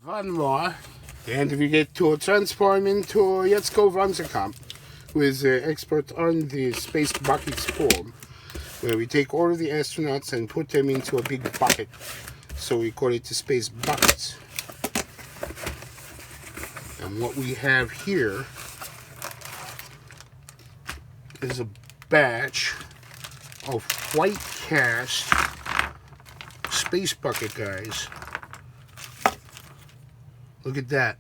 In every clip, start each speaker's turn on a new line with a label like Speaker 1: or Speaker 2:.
Speaker 1: One more. And we get to transform into Jetsko Vanzekamp, who is an expert on the space buckets form, where we take all of the astronauts and put them into a big bucket. So we call it the space buckets. And what we have here is a batch of white cast space bucket guys. Look at that.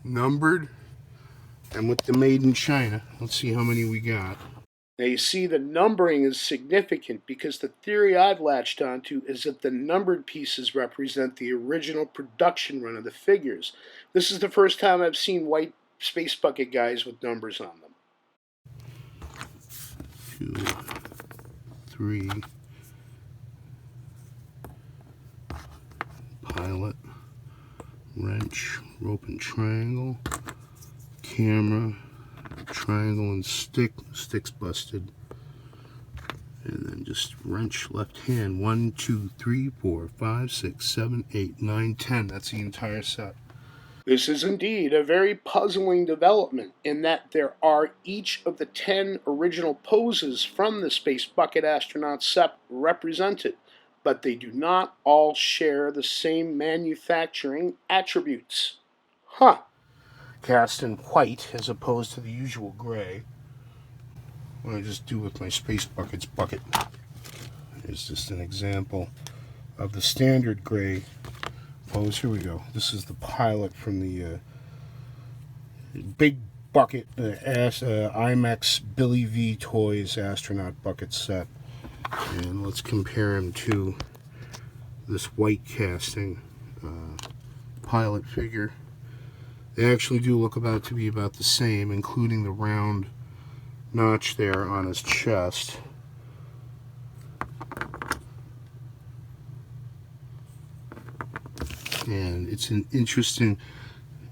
Speaker 1: Numbered and with the made in China. Let's see how many we got. Now you see the numbering is significant because the theory I've latched onto is that the numbered pieces represent the original production run of the figures. This is the first time I've seen white space bucket guys with numbers on them. 2, 3, pilot, wrench, rope and triangle, camera, triangle and stick, stick's busted, and then just wrench left hand. 1, 2, 3, 4, 5, 6, 7, 8, 9, 10. That's the entire set. This is indeed a very puzzling development in that there are each of the 10 original poses from the Space Bucket Astronaut set represented, but they do not all share the same manufacturing attributes. Huh. Cast in white as opposed to the usual gray. What I just do with my space buckets bucket is just an example of the standard gray pose. Here we go. This is the pilot from the big bucket IMAX Billy V Toys astronaut bucket set. And let's compare him to this white casting pilot figure. They actually do look to be about the same, including the round notch there on his chest. And it's an interesting,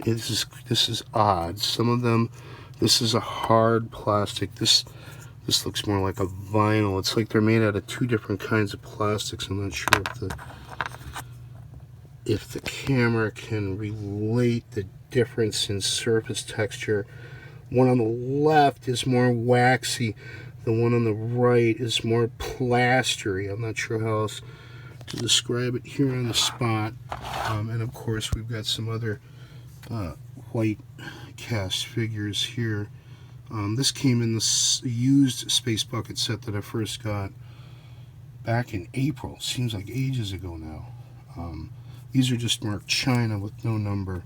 Speaker 1: this is odd. Some of them, this is a hard plastic. This looks more like a vinyl. It's like they're made out of two different kinds of plastics. I'm not sure if the camera can relate the difference in surface texture. One on the left is more waxy. The one on the right is more plastery. I'm not sure how else to describe it here on the spot. And of course we've got some other white cast figures here. This came in the used space bucket set that I first got back in April. Seems like ages ago now. These are just marked China with no number.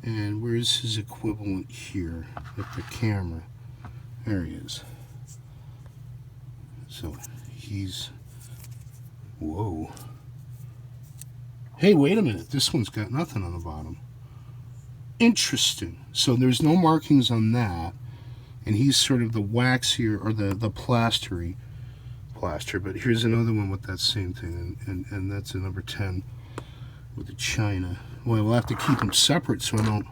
Speaker 1: And where's his equivalent here with the camera? There he is. So he's, whoa. Hey, wait a minute. This one's got nothing on the bottom. Interesting. So there's no markings on that. And he's sort of the waxier, or the plastery plaster. But here's another one with that same thing. And that's a number 10 with the China. Well, we'll have to keep them separate so I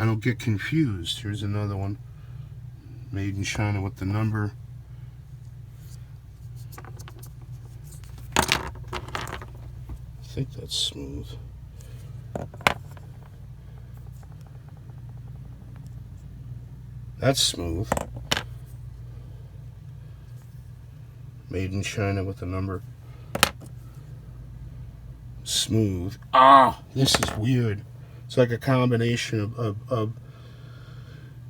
Speaker 1: don't get confused. Here's another one. Made in China with the number. I think that's smooth. That's smooth. Made in China with the number. Smooth. Ah, this is weird. It's like a combination of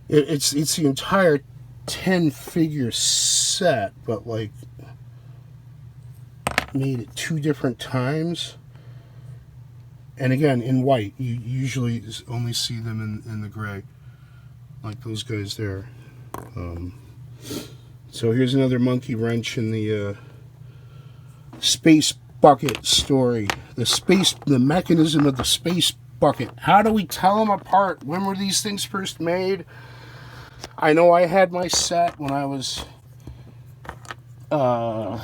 Speaker 1: it's the entire 10 figure set, but like made at 2 different times. And again, in white. You usually only see them in the gray, like those guys there. So here's another monkey wrench in the space bucket story. The mechanism of the space bucket. How do we tell them apart? When were these things first made? I know I had my set when I was 5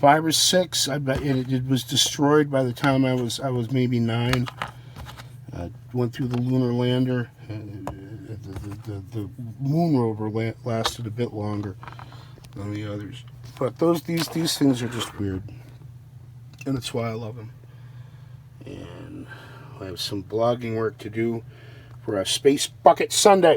Speaker 1: or 6. I bet it was destroyed by the time I was maybe 9. Went through the lunar lander. The moon rover lasted a bit longer than the others. But these things are just weird. And that's why I love them. I have some blogging work to do for a Space Bucket Sunday.